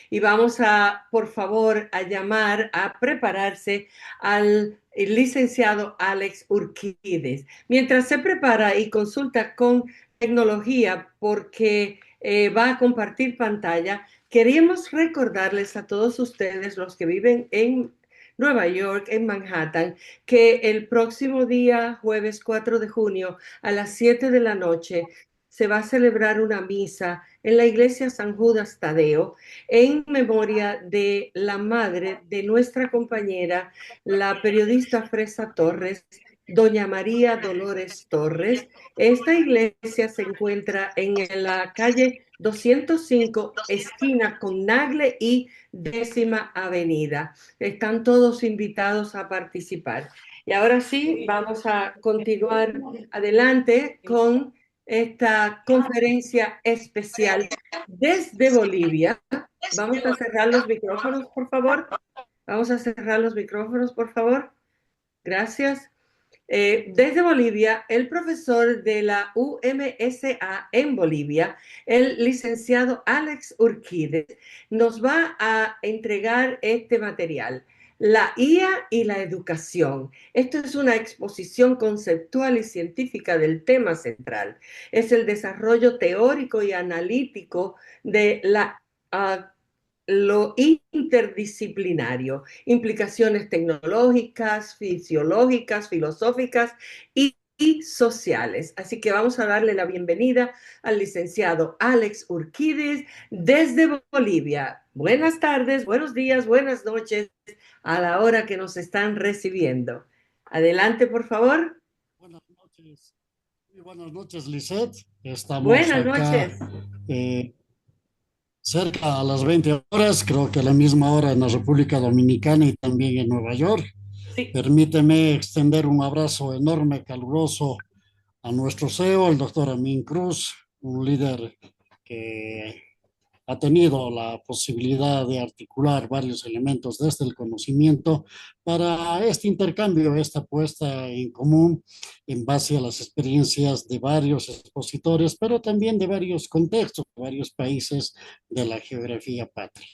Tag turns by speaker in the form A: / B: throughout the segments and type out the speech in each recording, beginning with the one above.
A: y vamos a, por favor, a llamar, a prepararse al licenciado Alex Urquides. Mientras se prepara y consulta con tecnología porque va a compartir pantalla, queríamos recordarles a todos ustedes, los que viven en Nueva York, en Manhattan, que el próximo día, jueves 4 de junio, a las 7 de la noche, se va a celebrar una misa en la iglesia San Judas Tadeo en memoria de la madre de nuestra compañera, la periodista Fresa Torres, doña María Dolores Torres. Esta iglesia se encuentra en la calle 205, esquina con Nagle y Décima Avenida. Están todos invitados a participar. Y ahora sí, vamos a continuar adelante con esta conferencia especial desde Bolivia. Vamos a cerrar los micrófonos, por favor. Vamos a cerrar los micrófonos, por favor. Gracias. Desde Bolivia, el profesor de la UMSA en Bolivia, el licenciado Alex Urquides, nos va a entregar este material. La IA y la educación. Esto es una exposición conceptual y científica del tema central. Es el desarrollo teórico y analítico de lo interdisciplinario, implicaciones tecnológicas, fisiológicas, filosóficas y sociales. Así que vamos a darle la bienvenida al licenciado Alex Urquides desde Bolivia. Buenas tardes, buenos días, buenas noches a la hora que nos están recibiendo. Adelante, por favor.
B: Buenas noches, muy buenas noches, Lisette. Estamos
A: Buenas
B: acá
A: noches.
B: eh, cerca a las 20 horas, creo que a la misma hora en la República Dominicana y también en Nueva York.
A: Sí.
B: Permíteme extender un abrazo enorme, caluroso a nuestro CEO, el doctor Amin Cruz, un líder que ha tenido la posibilidad de articular varios elementos desde el conocimiento para este intercambio, esta puesta en común en base a las experiencias de varios expositores, pero también de varios contextos, varios países de la geografía patria.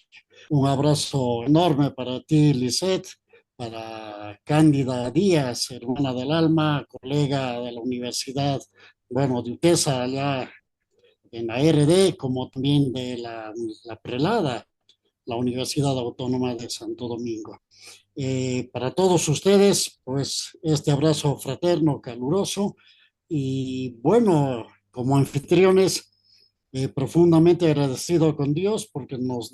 B: Un abrazo enorme para ti, Lisette, para Cándida Díaz, hermana del alma, colega de la universidad, bueno, de UTESA, allá en la RD, como también de la Prelada, la Universidad Autónoma de Santo Domingo. Para todos ustedes, pues este abrazo fraterno, caluroso y bueno, como anfitriones, profundamente agradecido con Dios porque nos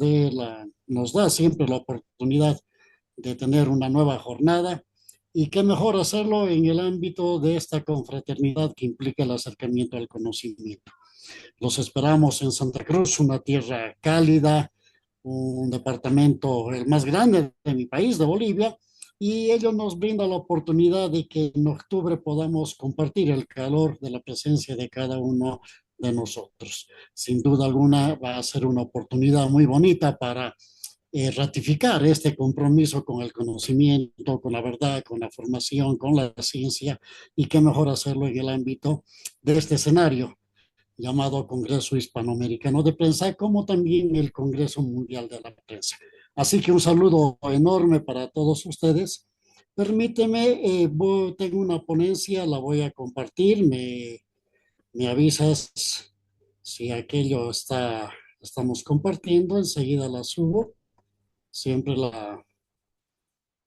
B: da siempre la oportunidad de tener una nueva jornada y qué mejor hacerlo en el ámbito de esta confraternidad que implica el acercamiento al conocimiento. Los esperamos en Santa Cruz, una tierra cálida, un departamento el más grande de mi país, de Bolivia, y ello nos brinda la oportunidad de que en octubre podamos compartir el calor de la presencia de cada uno de nosotros. Sin duda alguna va a ser una oportunidad muy bonita para ratificar este compromiso con el conocimiento, con la verdad, con la formación, con la ciencia, y qué mejor hacerlo en el ámbito de este escenario llamado Congreso Hispanoamericano de Prensa, como también el Congreso Mundial de la Prensa. Así que un saludo enorme para todos ustedes. Permíteme, tengo una ponencia, la voy a compartir, me avisas si aquello estamos compartiendo, enseguida la subo, siempre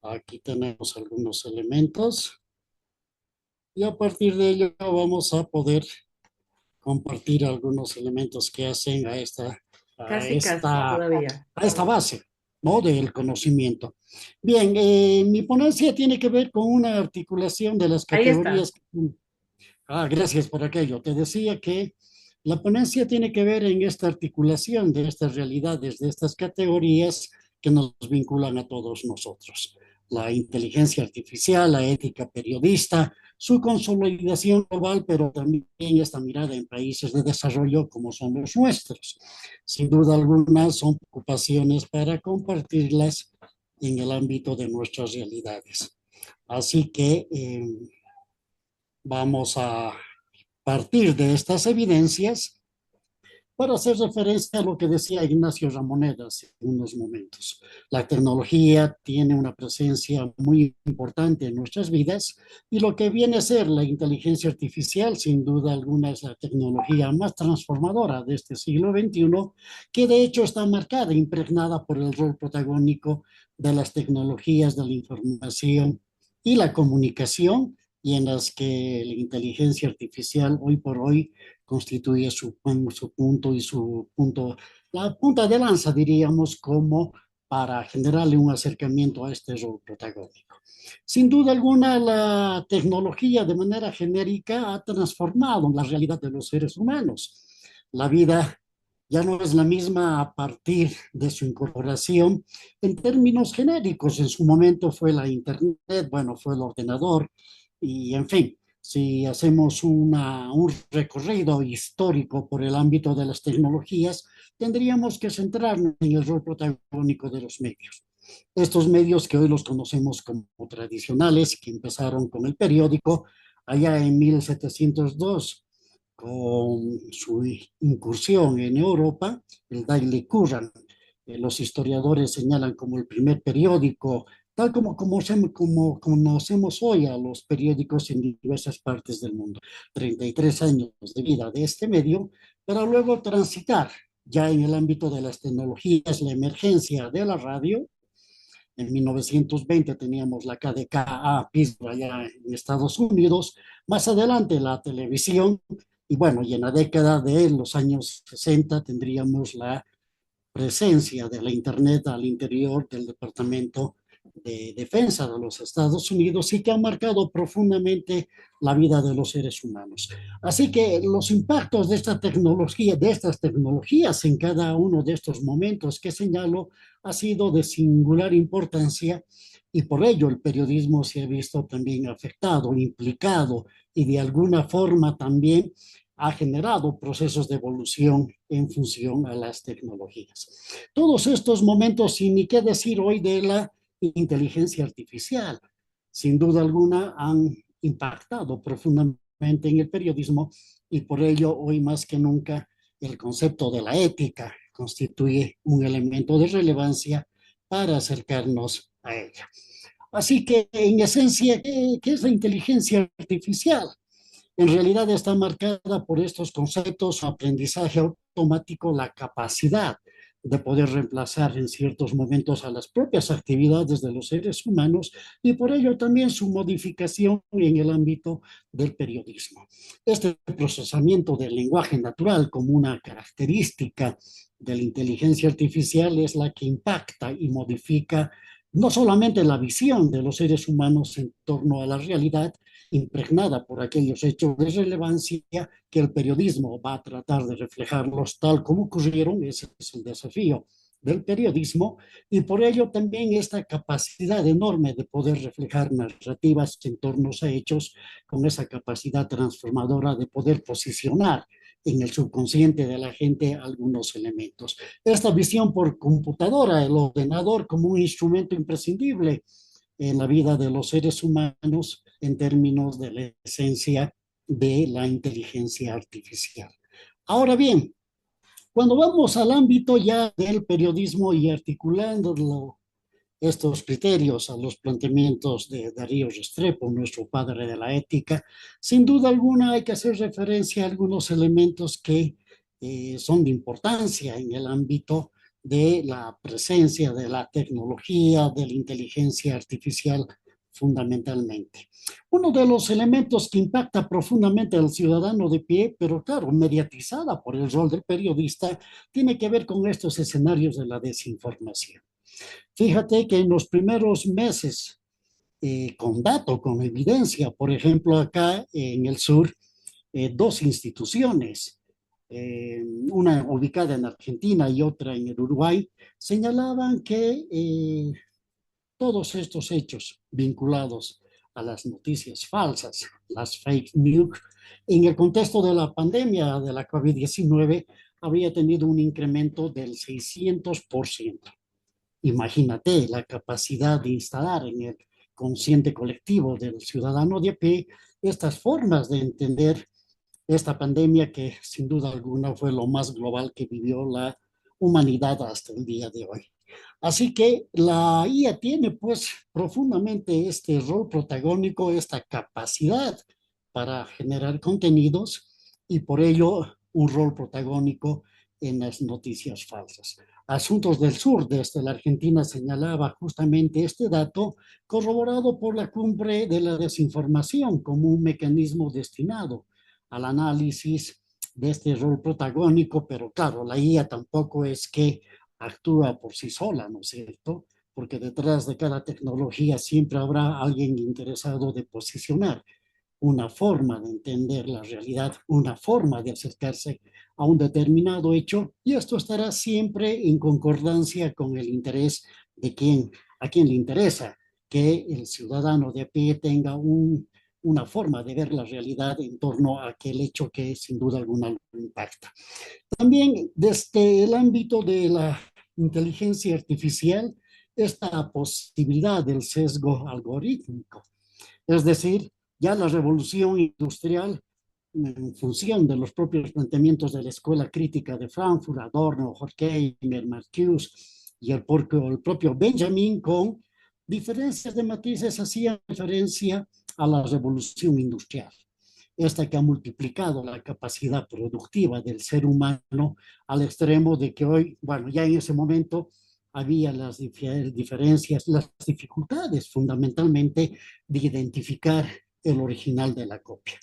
B: aquí tenemos algunos elementos y a partir de ello vamos a poder compartir algunos elementos que hacen a
A: Casi, casi,
B: esta,
A: todavía.
B: a esta base, ¿no? Del conocimiento. Bien, mi ponencia tiene que ver con una articulación de las
A: Ahí está.
B: categorías. Gracias por aquello. Te decía que la ponencia tiene que ver en esta articulación de estas realidades, de estas categorías que nos vinculan a todos nosotros. La inteligencia artificial, la ética periodista, su consolidación global, pero también esta mirada en países de desarrollo como son los nuestros. Sin duda alguna son preocupaciones para compartirlas en el ámbito de nuestras realidades. Así que vamos a partir de estas evidencias para hacer referencia a lo que decía Ignacio Ramoneda hace unos momentos. La tecnología tiene una presencia muy importante en nuestras vidas y lo que viene a ser la inteligencia artificial, sin duda alguna, es la tecnología más transformadora de este siglo XXI, que de hecho está marcada, impregnada por el rol protagónico de las tecnologías de la información y la comunicación, y en las que la inteligencia artificial hoy por hoy constituye su punto y su punto, la punta de lanza, diríamos, como para generarle un acercamiento a este rol protagónico. Sin duda alguna, la tecnología de manera genérica ha transformado la realidad de los seres humanos. La vida ya no es la misma a partir de su incorporación en términos genéricos. En su momento fue la Internet, bueno, fue el ordenador y en fin, si hacemos un recorrido histórico por el ámbito de las tecnologías, tendríamos que centrarnos en el rol protagónico de los medios. Estos medios que hoy los conocemos como tradicionales, que empezaron con el periódico allá en 1702, con su incursión en Europa, el Daily Courant. Los historiadores señalan como el primer periódico, tal como conocemos hoy a los periódicos en diversas partes del mundo. 33 años de vida de este medio, para luego transitar ya en el ámbito de las tecnologías, la emergencia de la radio. En 1920 teníamos la KDKA Pittsburgh allá en Estados Unidos, más adelante la televisión, y bueno, y en la década de los años 60 tendríamos la presencia de la Internet al interior del Departamento de Defensa de los Estados Unidos y que ha marcado profundamente la vida de los seres humanos. Así que los impactos de esta tecnología, de estas tecnologías en cada uno de estos momentos que señalo, ha sido de singular importancia y por ello el periodismo se ha visto también afectado, implicado y de alguna forma también ha generado procesos de evolución en función a las tecnologías. Todos estos momentos, sin ni qué decir hoy de la inteligencia artificial, sin duda alguna han impactado profundamente en el periodismo y por ello hoy más que nunca el concepto de la ética constituye un elemento de relevancia para acercarnos a ella. Así que en esencia, ¿qué es la inteligencia artificial? En realidad está marcada por estos conceptos, aprendizaje automático, la capacidad de poder reemplazar en ciertos momentos a las propias actividades de los seres humanos y por ello también su modificación en el ámbito del periodismo. Este procesamiento del lenguaje natural como una característica de la inteligencia artificial es la que impacta y modifica no solamente la visión de los seres humanos en torno a la realidad, impregnada por aquellos hechos de relevancia que el periodismo va a tratar de reflejarlos tal como ocurrieron. Ese es el desafío del periodismo y por ello también esta capacidad enorme de poder reflejar narrativas en torno a hechos con esa capacidad transformadora de poder posicionar en el subconsciente de la gente algunos elementos. Esta visión por computadora, el ordenador como un instrumento imprescindible en la vida de los seres humanos en términos de la esencia de la inteligencia artificial. Ahora bien, cuando vamos al ámbito ya del periodismo y articulando estos criterios a los planteamientos de Darío Restrepo, nuestro padre de la ética, sin duda alguna hay que hacer referencia a algunos elementos que son de importancia en el ámbito de la presencia de la tecnología, de la inteligencia artificial fundamentalmente. Uno de los elementos que impacta profundamente al ciudadano de pie, pero claro, mediatizada por el rol del periodista, tiene que ver con estos escenarios de la desinformación. Fíjate que en los primeros meses, con datos, con evidencia, por ejemplo, acá en el sur, dos instituciones, una ubicada en Argentina y otra en el Uruguay, señalaban que todos estos hechos vinculados a las noticias falsas, las fake news, en el contexto de la pandemia de la COVID-19, había tenido un incremento del 600%. Imagínate la capacidad de instalar en el consciente colectivo del ciudadano de a pie estas formas de entender esta pandemia que sin duda alguna fue lo más global que vivió la humanidad hasta el día de hoy. Así que la IA tiene pues profundamente este rol protagónico, esta capacidad para generar contenidos y por ello un rol protagónico en las noticias falsas. Asuntos del Sur desde la Argentina señalaba justamente este dato corroborado por la cumbre de la desinformación como un mecanismo destinado al análisis de este rol protagónico, pero claro, la IA tampoco es que actúa por sí sola, ¿no es cierto? Porque detrás de cada tecnología siempre habrá alguien interesado de posicionar una forma de entender la realidad, una forma de acercarse a un determinado hecho, y esto estará siempre en concordancia con el interés de quien, a quien le interesa que el ciudadano de a pie tenga una forma de ver la realidad en torno a aquel hecho que sin duda alguna lo impacta. También desde el ámbito de la inteligencia artificial, esta posibilidad del sesgo algorítmico, es decir, ya la revolución industrial, en función de los propios planteamientos de la escuela crítica de Frankfurt, Adorno, Horkheimer, Marcuse y el propio Benjamin, con diferencias de matices, hacían referencia a la revolución industrial, esta que ha multiplicado la capacidad productiva del ser humano al extremo de que hoy, bueno, ya en ese momento había las diferencias, las dificultades fundamentalmente de identificar el original de la copia.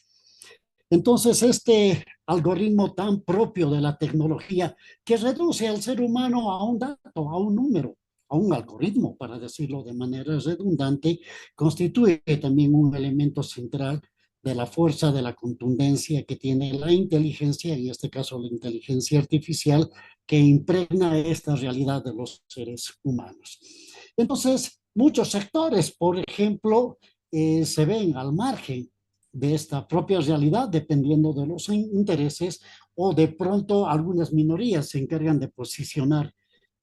B: Entonces, este algoritmo tan propio de la tecnología que reduce al ser humano a un dato, a un número, a un algoritmo, para decirlo de manera redundante, constituye también un elemento central de la fuerza, de la contundencia que tiene la inteligencia, en este caso la inteligencia artificial, que impregna esta realidad de los seres humanos. Entonces, muchos sectores, por ejemplo, se ven al margen de esta propia realidad, dependiendo de los intereses, o de pronto algunas minorías se encargan de posicionar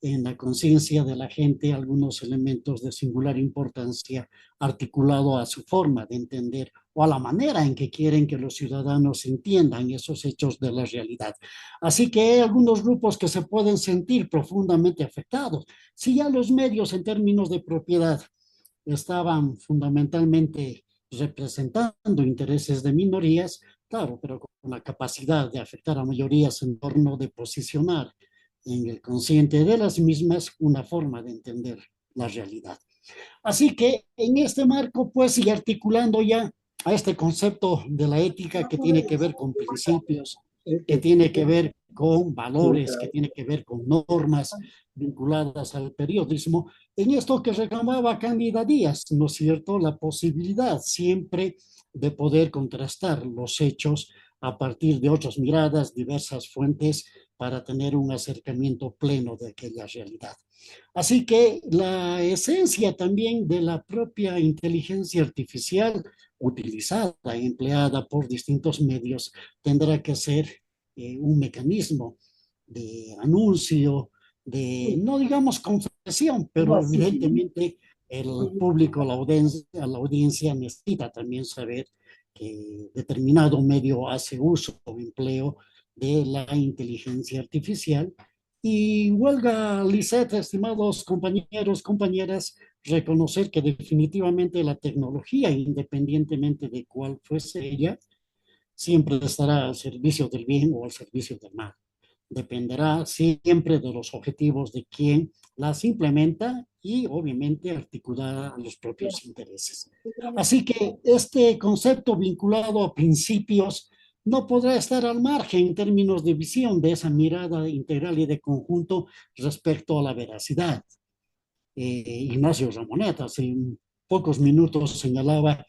B: en la conciencia de la gente algunos elementos de singular importancia articulado a su forma de entender o a la manera en que quieren que los ciudadanos entiendan esos hechos de la realidad. Así que hay algunos grupos que se pueden sentir profundamente afectados. Si ya los medios en términos de propiedad estaban fundamentalmente representando intereses de minorías, claro, pero con la capacidad de afectar a mayorías en torno de posicionar en el consciente de las mismas una forma de entender la realidad. Así que en este marco, pues, y articulando ya a este concepto de la ética que tiene que ver con principios, que tiene que ver con valores, que tiene que ver con normas vinculadas al periodismo, en esto que reclamaba Cándida Díaz, ¿no es cierto? La posibilidad siempre de poder contrastar los hechos a partir de otras miradas, diversas fuentes, para tener un acercamiento pleno de aquella realidad. Así que la esencia también de la propia inteligencia artificial utilizada y empleada por distintos medios tendrá que ser un mecanismo de anuncio, de no digamos confesión, pero evidentemente el público, la audiencia necesita también saber que determinado medio hace uso o empleo de la inteligencia artificial. Y huelga, Lisette, estimados compañeros, compañeras, reconocer que definitivamente la tecnología, independientemente de cuál fuese ella, siempre estará al servicio del bien o al servicio del mal. Dependerá siempre de los objetivos de quien las implementa y obviamente articulará a los propios intereses. Así que este concepto vinculado a principios no podrá estar al margen en términos de visión de esa mirada integral y de conjunto respecto a la veracidad. Ignacio Ramonet hace pocos minutos señalaba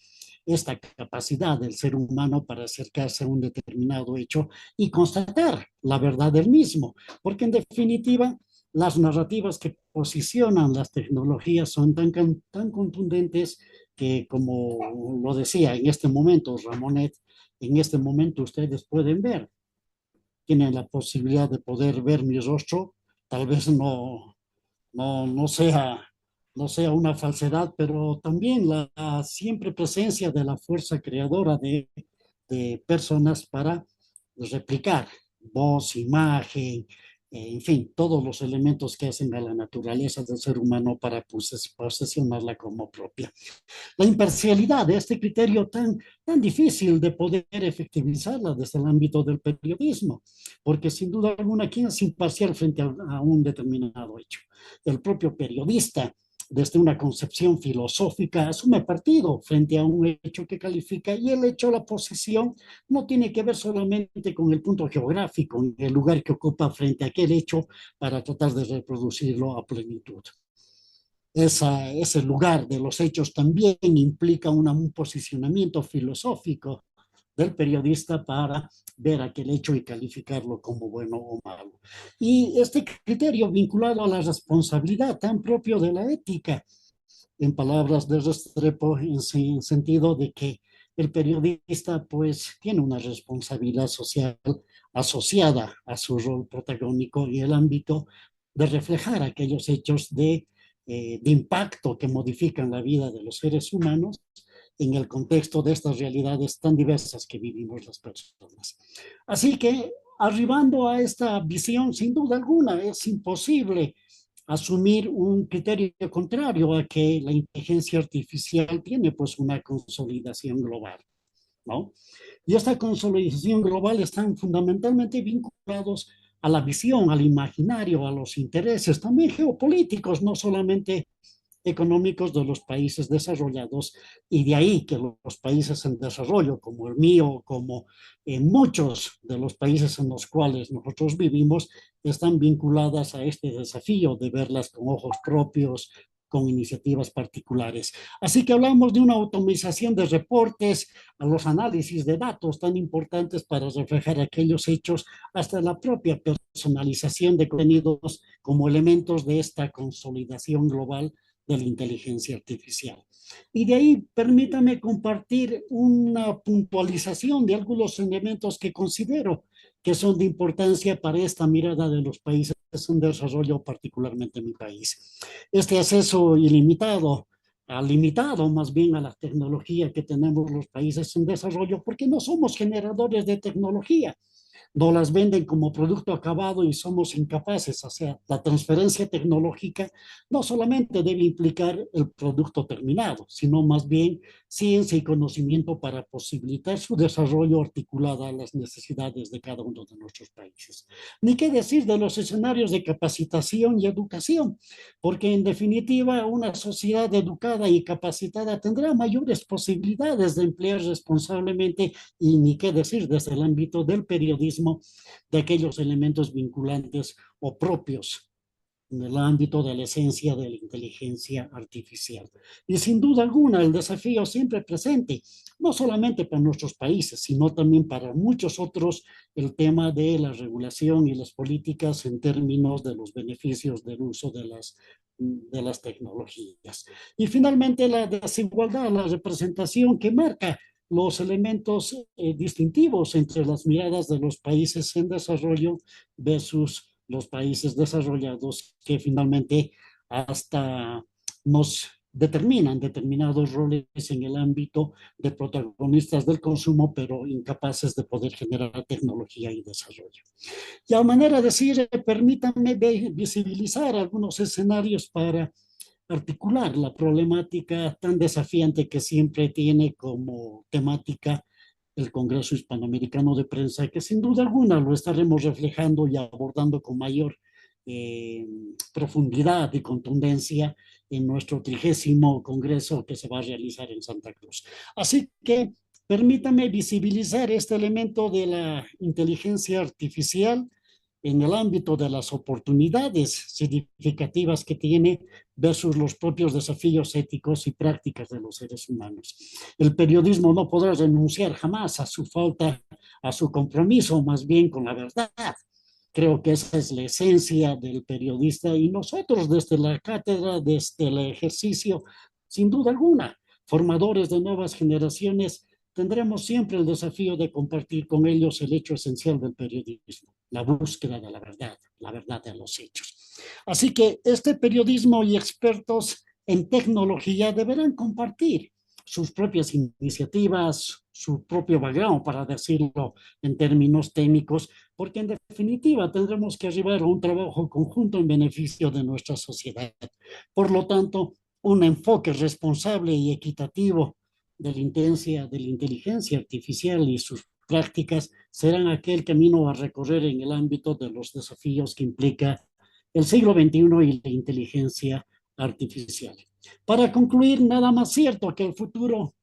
B: esta capacidad del ser humano para acercarse a un determinado hecho y constatar la verdad del mismo, porque en definitiva las narrativas que posicionan las tecnologías son tan contundentes que, como lo decía en este momento Ramonet, en este momento ustedes pueden ver, tienen la posibilidad de poder ver mi rostro, tal vez no sea una falsedad, pero también la siempre presencia de la fuerza creadora de personas para replicar voz, imagen, en fin, todos los elementos que hacen a la naturaleza del ser humano para posesionarla como propia. La imparcialidad de este criterio tan difícil de poder efectivizarla desde el ámbito del periodismo, porque sin duda alguna, ¿quién es imparcial frente a un determinado hecho? El propio periodista, desde una concepción filosófica, asume partido frente a un hecho que califica, y el hecho, la posición, no tiene que ver solamente con el punto geográfico, el lugar que ocupa frente a aquel hecho para tratar de reproducirlo a plenitud. Ese lugar de los hechos también implica un posicionamiento filosófico del periodista para ver aquel hecho y calificarlo como bueno o malo. Y este criterio vinculado a la responsabilidad tan propio de la ética, en palabras de Restrepo, en sentido de que el periodista pues tiene una responsabilidad social asociada a su rol protagónico y el ámbito de reflejar aquellos hechos de impacto que modifican la vida de los seres humanos en el contexto de estas realidades tan diversas que vivimos las personas. Así que, arribando a esta visión, sin duda alguna, es imposible asumir un criterio contrario a que la inteligencia artificial tiene pues una consolidación global, ¿no? Y esta consolidación global están fundamentalmente vinculados a la visión, al imaginario, a los intereses, también geopolíticos, no solamente económicos de los países desarrollados, y de ahí que los países en desarrollo, como el mío, como muchos de los países en los cuales nosotros vivimos, están vinculadas a este desafío de verlas con ojos propios, con iniciativas particulares. Así que hablamos de una automatización de reportes, a los análisis de datos tan importantes para reflejar aquellos hechos, hasta la propia personalización de contenidos como elementos de esta consolidación global de la inteligencia artificial. Y de ahí permítame compartir una puntualización de algunos elementos que considero que son de importancia para esta mirada de los países en desarrollo, particularmente mi país. Este acceso ilimitado, limitado más bien a la tecnología que tenemos los países en desarrollo, porque no somos generadores de tecnología, no las venden como producto acabado y somos incapaces. O sea, la transferencia tecnológica no solamente debe implicar el producto terminado, sino más bien ciencia y conocimiento para posibilitar su desarrollo articulado a las necesidades de cada uno de nuestros países. Ni qué decir de los escenarios de capacitación y educación, porque en definitiva una sociedad educada y capacitada tendrá mayores posibilidades de emplear responsablemente, y ni qué decir desde el ámbito del periodismo, de aquellos elementos vinculantes o propios en el ámbito de la esencia de la inteligencia artificial. Y sin duda alguna, el desafío siempre presente, no solamente para nuestros países, sino también para muchos otros, el tema de la regulación y las políticas en términos de los beneficios del uso de las tecnologías. Y finalmente, la desigualdad, la representación que marca los elementos distintivos entre las miradas de los países en desarrollo versus los países desarrollados, que finalmente hasta nos determinan determinados roles en el ámbito de protagonistas del consumo, pero incapaces de poder generar tecnología y desarrollo. Y a manera de decir, permítanme visibilizar algunos escenarios para articular la problemática tan desafiante que siempre tiene como temática el Congreso Hispanoamericano de Prensa, que sin duda alguna lo estaremos reflejando y abordando con mayor profundidad y contundencia en nuestro 30º Congreso que se va a realizar en Santa Cruz. Así que permítame visibilizar este elemento de la inteligencia artificial en el ámbito de las oportunidades significativas que tiene versus los propios desafíos éticos y prácticas de los seres humanos. El periodismo no podrá renunciar jamás a su falta, a su compromiso más bien con la verdad. Creo que esa es la esencia del periodista, y nosotros desde la cátedra, desde el ejercicio, sin duda alguna, formadores de nuevas generaciones, tendremos siempre el desafío de compartir con ellos el hecho esencial del periodismo, la búsqueda de la verdad de los hechos. Así que este periodismo y expertos en tecnología deberán compartir sus propias iniciativas, su propio background, para decirlo en términos técnicos, porque en definitiva tendremos que arribar a un trabajo conjunto en beneficio de nuestra sociedad. Por lo tanto, un enfoque responsable y equitativo de la inteligencia artificial y sus prácticas serán aquel camino a recorrer en el ámbito de los desafíos que implica el siglo XXI y la inteligencia artificial. Para concluir, nada más cierto que el futuro,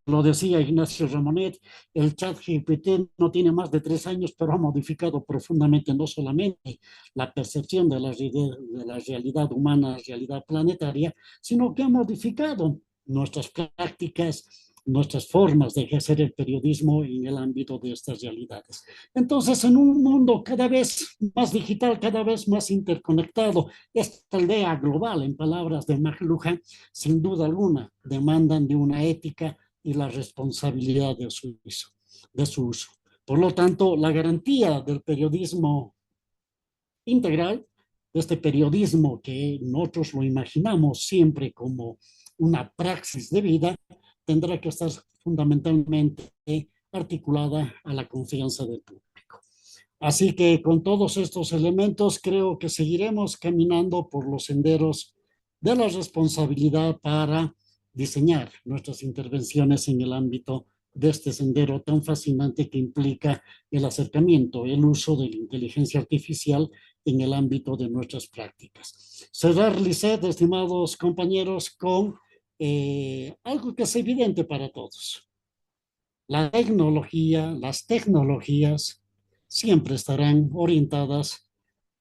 B: lo decía Ignacio Ramonet, el chat GPT no tiene más de 3 años, pero ha modificado profundamente no solamente la percepción de la realidad humana, realidad planetaria, sino que ha modificado nuestras prácticas, nuestras formas de ejercer el periodismo en el ámbito de estas realidades. Entonces, en un mundo cada vez más digital, cada vez más interconectado, esta aldea global, en palabras de McLuhan, sin duda alguna, demandan de una ética y la responsabilidad de su uso. Por lo tanto, la garantía del periodismo integral, de este periodismo que nosotros lo imaginamos siempre como una praxis de vida, tendrá que estar fundamentalmente articulada a la confianza del público. Así que con todos estos elementos creo que seguiremos caminando por los senderos de la responsabilidad para diseñar nuestras intervenciones en el ámbito de este sendero tan fascinante que implica el acercamiento, el uso de la inteligencia artificial en el ámbito de nuestras prácticas. Cerrar, Lisset, estimados compañeros, con algo que es evidente para todos. Las tecnologías siempre estarán orientadas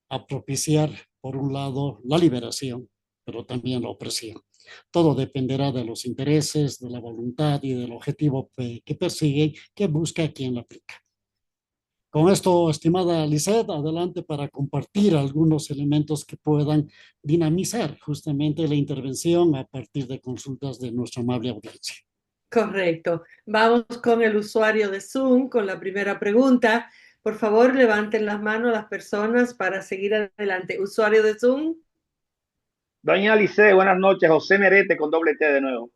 B: a propiciar, por un lado, la liberación, pero también la opresión. Todo dependerá de los intereses, de la voluntad y del objetivo que persigue, que busca quien la aplica. Con esto, estimada Lisset, adelante para compartir algunos elementos que puedan dinamizar justamente la intervención a partir de consultas de nuestra amable audiencia.
A: Correcto. Vamos con el usuario de Zoom con la primera pregunta. Por favor, levanten las manos las personas para seguir adelante. Usuario de Zoom.
C: Doña Alice, buenas noches. José Merete con doble T de nuevo.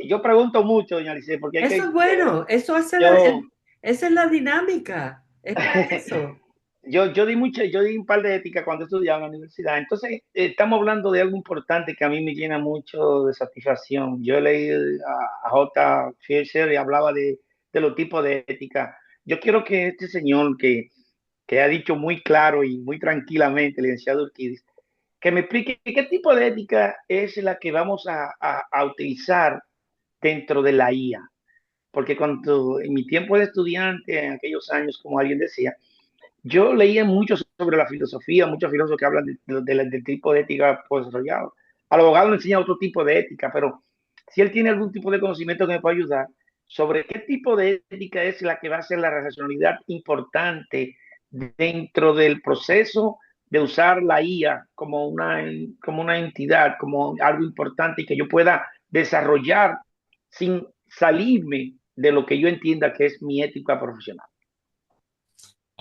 C: Yo pregunto mucho, doña Alice, porque hay
A: Eso
C: que...
A: es bueno, eso hace
C: yo,
A: esa es la dinámica, es para eso.
C: yo di un par de ética cuando estudiaba en la universidad. Entonces, estamos hablando de algo importante que a mí me llena mucho de satisfacción. Yo leí a J. Fisher y hablaba de los tipos de ética. Yo quiero que este señor que ha dicho muy claro y muy tranquilamente, el licenciado Urquidis, que me explique qué tipo de ética es la que vamos a utilizar dentro de la IA. Porque cuando en mi tiempo de estudiante, en aquellos años, como alguien decía, yo leía mucho sobre la filosofía, muchos filósofos que hablan del tipo de ética pues, desarrollado. Al abogado le enseña otro tipo de ética, pero si él tiene algún tipo de conocimiento que me pueda ayudar sobre qué tipo de ética es la que va a ser la racionalidad importante dentro del proceso de usar la IA como una entidad, como algo importante y que yo pueda desarrollar sin salirme de lo que yo entienda que es mi ética profesional.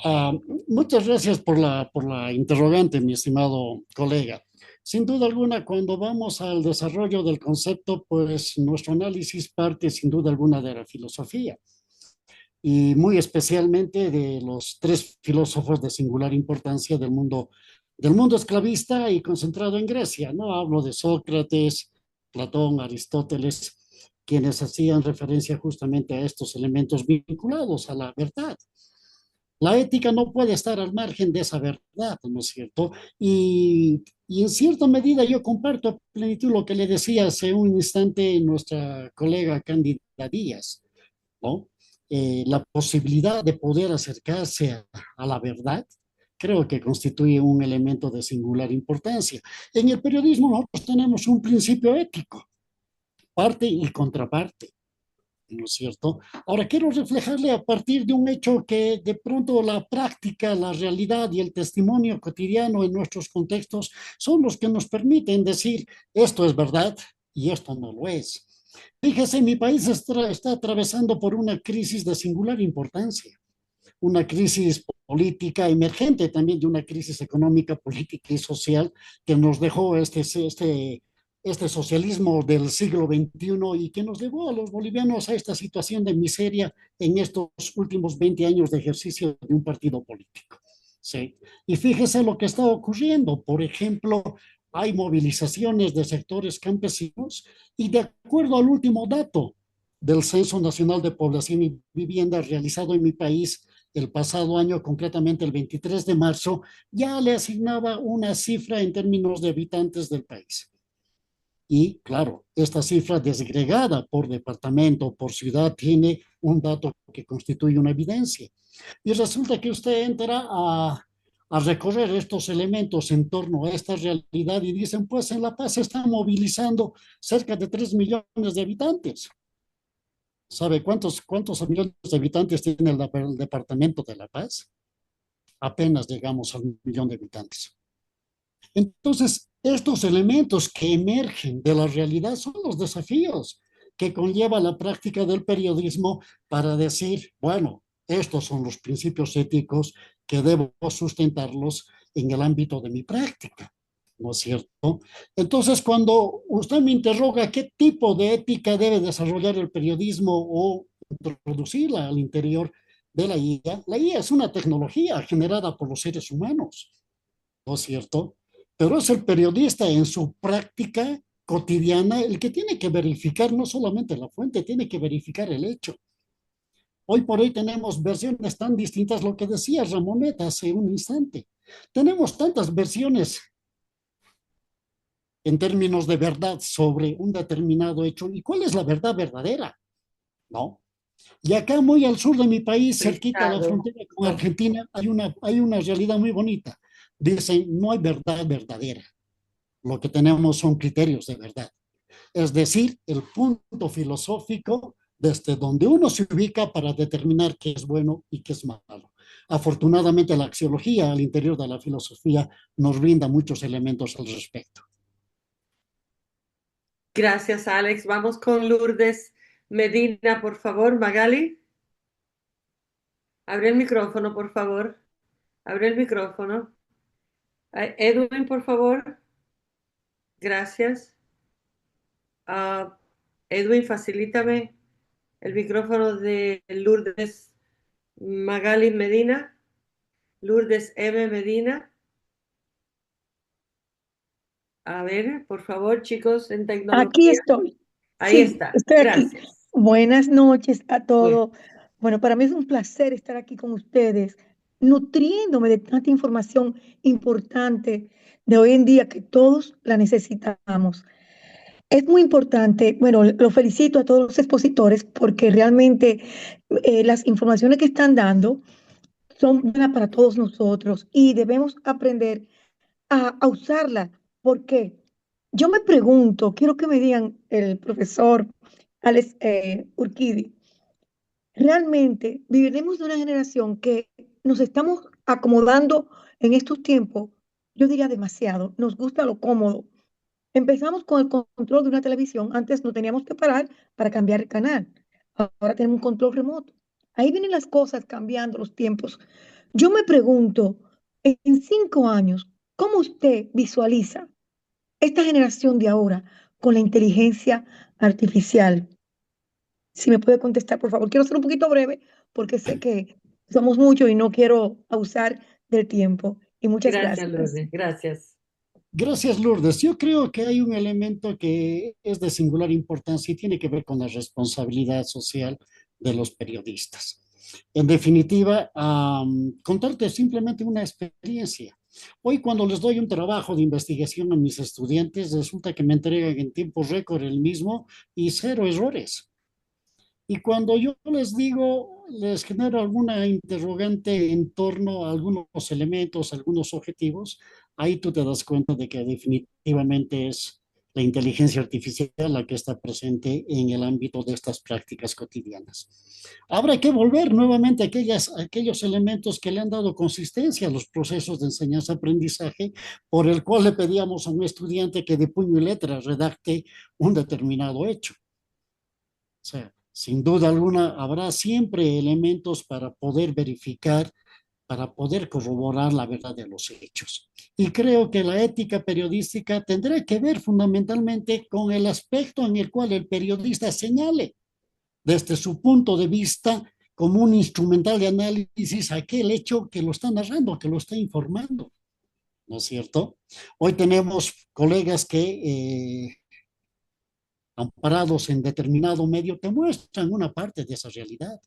B: Uh, Muchas gracias por la interrogante, mi estimado colega. Sin duda alguna, cuando vamos al desarrollo del concepto, pues nuestro análisis parte sin duda alguna de la filosofía y muy especialmente de los tres filósofos de singular importancia del mundo esclavista y concentrado en Grecia, ¿no? Hablo de Sócrates, Platón, Aristóteles, quienes hacían referencia justamente a estos elementos vinculados a la verdad. La ética no puede estar al margen de esa verdad, ¿no es cierto? Y en cierta medida yo comparto a plenitud lo que le decía hace un instante nuestra colega Cándida Díaz, ¿no? La posibilidad de poder acercarse a la verdad creo que constituye un elemento de singular importancia. En el periodismo nosotros tenemos un principio ético, parte y contraparte, ¿no es cierto? Ahora quiero reflejarle a partir de un hecho que de pronto la práctica, la realidad y el testimonio cotidiano en nuestros contextos son los que nos permiten decir esto es verdad y esto no lo es. Fíjese, mi país está atravesando por una crisis de singular importancia, una crisis política emergente también de una crisis económica, política y social que nos dejó este este socialismo del siglo XXI y que nos llevó a los bolivianos a esta situación de miseria en estos últimos 20 años de ejercicio de un partido político. Sí. Y fíjese lo que está ocurriendo. Por ejemplo, hay movilizaciones de sectores campesinos y de acuerdo al último dato del Censo Nacional de Población y Vivienda realizado en mi país el pasado año, concretamente el 23 de marzo, ya le asignaba una cifra en términos de habitantes del país. Y claro, esta cifra desagregada por departamento, por ciudad, tiene un dato que constituye una evidencia. Y resulta que usted entra a recorrer estos elementos en torno a esta realidad y dicen, pues en La Paz se están movilizando cerca de 3 millones de habitantes. ¿Sabe cuántos millones de habitantes tiene el departamento de La Paz? Apenas llegamos al millón de habitantes. Entonces, estos elementos que emergen de la realidad son los desafíos que conlleva la práctica del periodismo para decir, bueno, estos son los principios éticos que debo sustentarlos en el ámbito de mi práctica, ¿no es cierto? Entonces, cuando usted me interroga qué tipo de ética debe desarrollar el periodismo o introducirla al interior de la IA es una tecnología generada por los seres humanos, ¿no es cierto? Pero es el periodista en su práctica cotidiana el que tiene que verificar no solamente la fuente, tiene que verificar el hecho. Hoy por hoy tenemos versiones tan distintas, lo que decía Ramonet hace un instante. Tenemos tantas versiones en términos de verdad sobre un determinado hecho. ¿Y cuál es la verdad verdadera? ¿No? Y acá muy al sur de mi país, cerquita a la frontera con Argentina, hay una realidad muy bonita. Dicen, no hay verdad verdadera. Lo que tenemos son criterios de verdad. Es decir, el punto filosófico desde donde uno se ubica para determinar qué es bueno y qué es malo. Afortunadamente, la axiología al interior de la filosofía nos brinda muchos elementos al respecto.
A: Gracias, Alex. Vamos con Lourdes Medina, por favor. Magali, abre el micrófono, por favor. Abre el micrófono. Edwin, por favor. Gracias. Edwin, facilítame el micrófono de Lourdes Magali Medina. Lourdes M. Medina. A ver, por favor, chicos, en tecnología.
D: Aquí estoy.
A: Ahí
D: Sí,
A: está.
D: estoy aquí.
A: Gracias.
D: Buenas noches a todos. Bueno, para mí es un placer estar aquí con ustedes, nutriéndome de tanta información importante de hoy en día que todos la necesitamos. Es muy importante, bueno, lo felicito a todos los expositores porque realmente las informaciones que están dando son buenas para todos nosotros y debemos aprender a usarla. ¿Por qué? Yo me pregunto, quiero que me digan el profesor Alex Urquidi, realmente viviremos de una generación que nos estamos acomodando en estos tiempos, yo diría demasiado, nos gusta lo cómodo. Empezamos con el control de una televisión, antes no teníamos que parar para cambiar el canal, ahora tenemos un control remoto. Ahí vienen las cosas cambiando, los tiempos. Yo me pregunto, en 5 años, ¿cómo usted visualiza esta generación de ahora con la inteligencia artificial? Si me puede contestar, por favor. Quiero ser un poquito breve porque sé que somos muchos y no quiero abusar del tiempo. Y muchas
A: Gracias,
D: gracias.
A: Lourdes. Gracias.
B: Gracias, Lourdes. Yo creo que hay un elemento que es de singular importancia y tiene que ver con la responsabilidad social de los periodistas. En definitiva, contarte simplemente una experiencia. Hoy cuando les doy un trabajo de investigación a mis estudiantes, resulta que me entregan en tiempo récord el mismo y cero errores. Y cuando yo les digo, les genero alguna interrogante en torno a algunos elementos, algunos objetivos, ahí tú te das cuenta de que definitivamente es la inteligencia artificial la que está presente en el ámbito de estas prácticas cotidianas. Habrá que volver nuevamente a aquellos elementos que le han dado consistencia a los procesos de enseñanza-aprendizaje, por el cual le pedíamos a un estudiante que de puño y letra redacte un determinado hecho. O sea, sin duda alguna, habrá siempre elementos para poder verificar, para poder corroborar la verdad de los hechos. Y creo que la ética periodística tendrá que ver fundamentalmente con el aspecto en el cual el periodista señale desde su punto de vista como un instrumental de análisis aquel hecho que lo está narrando, que lo está informando, ¿no es cierto? Hoy tenemos colegas que amparados en determinado medio te muestran una parte de esa realidad,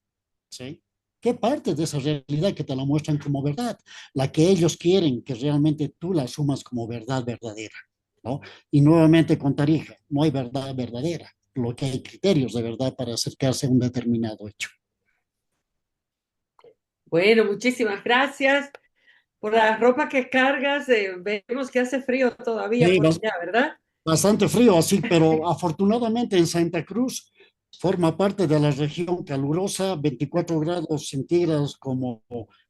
B: ¿sí? ¿Qué parte de esa realidad que te la muestran como verdad? La que ellos quieren que realmente tú la asumas como verdad verdadera, ¿no? Y nuevamente con Tarija, no hay verdad verdadera, lo que hay criterios de verdad para acercarse a un determinado hecho.
A: Bueno, muchísimas gracias por la ropa que cargas. Vemos que hace frío todavía
B: Sí,
A: por allá, ¿verdad?
B: bastante frío así, pero afortunadamente en Santa Cruz forma parte de la región calurosa, 24 grados centígrados como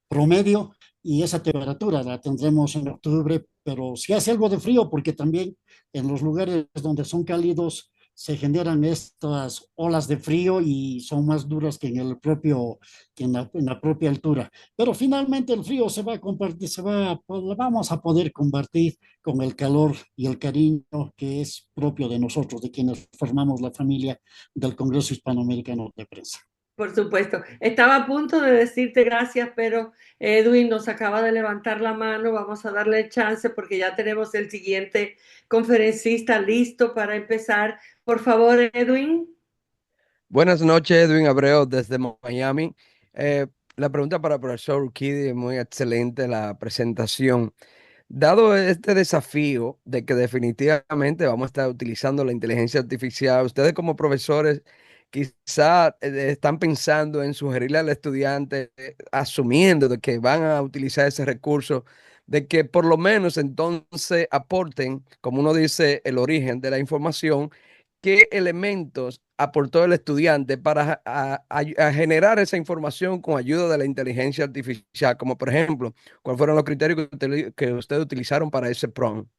B: promedio, y esa temperatura la tendremos en octubre, pero si hace algo de frío, porque también en los lugares donde son cálidos se generan estas olas de frío y son más duras que en el propio, que en la propia altura. Pero finalmente el frío se va a compartir, vamos a poder compartir con el calor y el cariño que es propio de nosotros, de quienes formamos la familia del Congreso Hispanoamericano de Prensa.
A: Por supuesto. Estaba a punto de decirte gracias, pero Edwin nos acaba de levantar la mano. Vamos a darle chance porque ya tenemos el siguiente conferencista listo para empezar. Por favor, Edwin.
E: Buenas noches, Edwin Abreu desde Miami. Eh, la pregunta para el profesor Urquidi, muy excelente la presentación. Dado este desafío de que definitivamente vamos a estar utilizando la inteligencia artificial, ustedes como profesores quizá están pensando en sugerirle al estudiante, asumiendo de que van a utilizar ese recurso, de que por lo menos entonces aporten, como uno dice, el origen de la información, qué elementos aportó el estudiante para a generar esa información con ayuda de la inteligencia artificial, como por ejemplo, ¿cuáles fueron los criterios que ustedes utilizaron para ese prompt?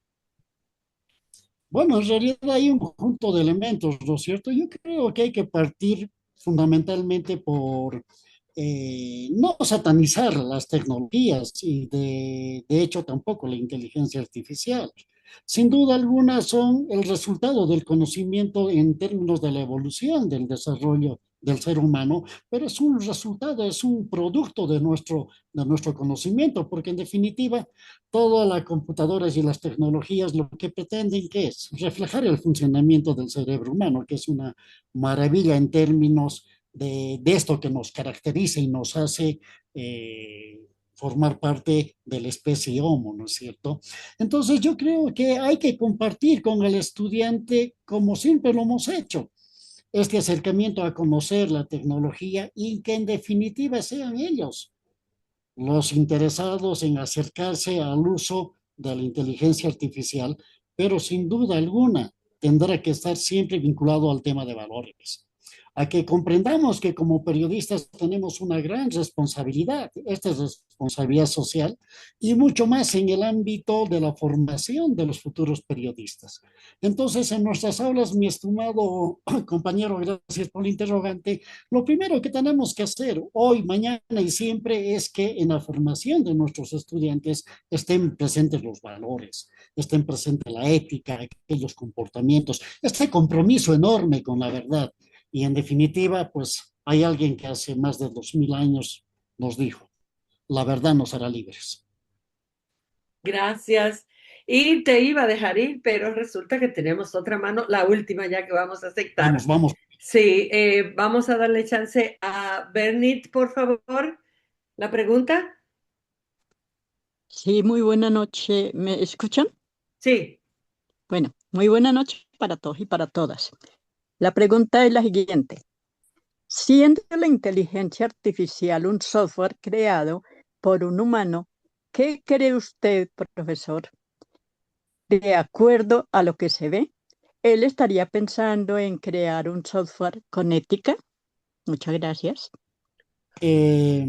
B: Bueno, en realidad hay un conjunto de elementos, ¿no es cierto? Yo creo que hay que partir fundamentalmente por no satanizar las tecnologías y de hecho tampoco la inteligencia artificial. Sin duda alguna son el resultado del conocimiento en términos de la evolución del desarrollo del ser humano, pero es un resultado, es un producto de nuestro conocimiento, porque en definitiva todas las computadoras y las tecnologías lo que pretenden que es reflejar el funcionamiento del cerebro humano, que es una maravilla en términos de esto que nos caracteriza y nos hace formar parte de la especie Homo, ¿no es cierto? Entonces yo creo que hay que compartir con el estudiante, como siempre lo hemos hecho, este acercamiento a conocer la tecnología y que en definitiva sean ellos los interesados en acercarse al uso de la inteligencia artificial, pero sin duda alguna tendrá que estar siempre vinculado al tema de valores. A que comprendamos que como periodistas tenemos una gran responsabilidad, esta es responsabilidad social, y mucho más en el ámbito de la formación de los futuros periodistas. Entonces, en nuestras aulas, mi estimado compañero, gracias por el interrogante, lo primero que tenemos que hacer hoy, mañana y siempre es que en la formación de nuestros estudiantes estén presentes los valores, estén presentes la ética, aquellos comportamientos, este compromiso enorme con la verdad. Y en definitiva, pues hay alguien que hace más de 2000 años nos dijo, la verdad nos hará libres.
A: Gracias. Y te iba a dejar ir, pero resulta que tenemos otra mano, la última ya que vamos a aceptar.
B: Vamos, vamos.
A: Sí, vamos a darle chance a Bernit, por favor. La pregunta.
F: Sí, muy buena noche. ¿Me escuchan?
A: Sí.
F: Bueno, muy buena noche para todos y para todas. La pregunta es la siguiente. Siendo la inteligencia artificial un software creado por un humano, ¿qué cree usted, profesor? De acuerdo a lo que se ve, él estaría pensando en crear un software con ética. Muchas gracias.
B: Eh,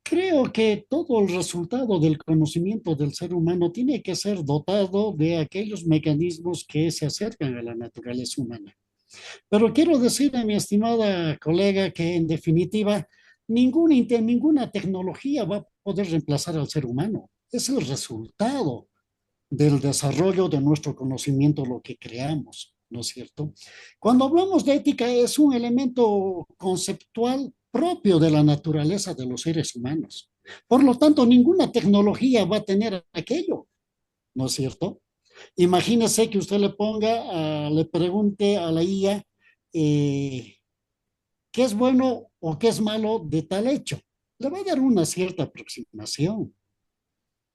B: Creo que todo el resultado del conocimiento del ser humano tiene que ser dotado de aquellos mecanismos que se acercan a la naturaleza humana. Pero quiero decir a mi estimada colega que en definitiva ninguna tecnología va a poder reemplazar al ser humano. Es el resultado del desarrollo de nuestro conocimiento, lo que creamos, ¿no es cierto? Cuando hablamos de ética, es un elemento conceptual propio de la naturaleza de los seres humanos. Por lo tanto, ninguna tecnología va a tener aquello, ¿no es cierto? Imagínese que usted le pregunte a la IA qué es bueno o qué es malo de tal hecho. Le va a dar una cierta aproximación,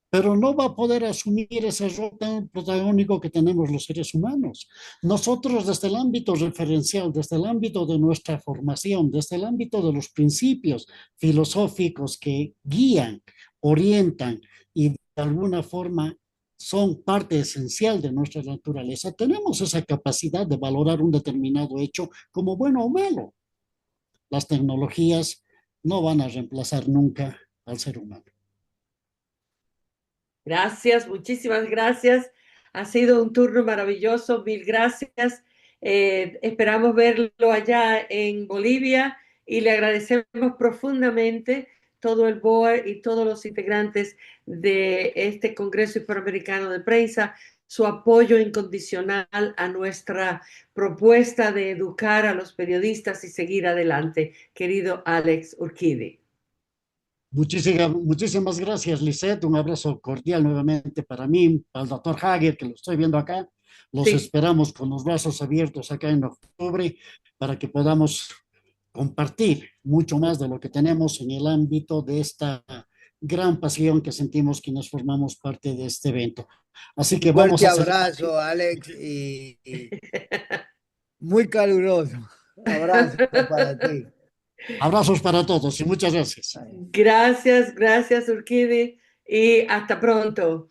B: pero no va a poder asumir ese rol tan protagónico que tenemos los seres humanos. Nosotros desde el ámbito referencial, desde el ámbito de nuestra formación, desde el ámbito de los principios filosóficos que guían, orientan y de alguna forma son parte esencial de nuestra naturaleza, tenemos esa capacidad de valorar un determinado hecho como bueno o malo. Las tecnologías no van a reemplazar nunca al ser humano.
A: Gracias, muchísimas gracias. Ha sido un turno maravilloso, mil gracias. Esperamos verlo allá en Bolivia y le agradecemos profundamente todo el board y todos los integrantes de este Congreso Iberoamericano de Prensa, su apoyo incondicional a nuestra propuesta de educar a los periodistas y seguir adelante, querido Alex Urquidi.
B: Muchísimas gracias, Lisette. Un abrazo cordial nuevamente para mí, para el doctor Hager, que lo estoy viendo acá. Los
A: Sí.
B: esperamos con los brazos abiertos acá en octubre para que podamos compartir mucho más de lo que tenemos en el ámbito de esta gran pasión que sentimos quienes formamos parte de este evento. Así que vamos
G: Fuerte
B: a hacer...
G: abrazo, Alex, y muy caluroso. Abrazo para ti.
B: Abrazos para todos y muchas gracias.
A: Gracias, gracias, Urquidi, y hasta pronto.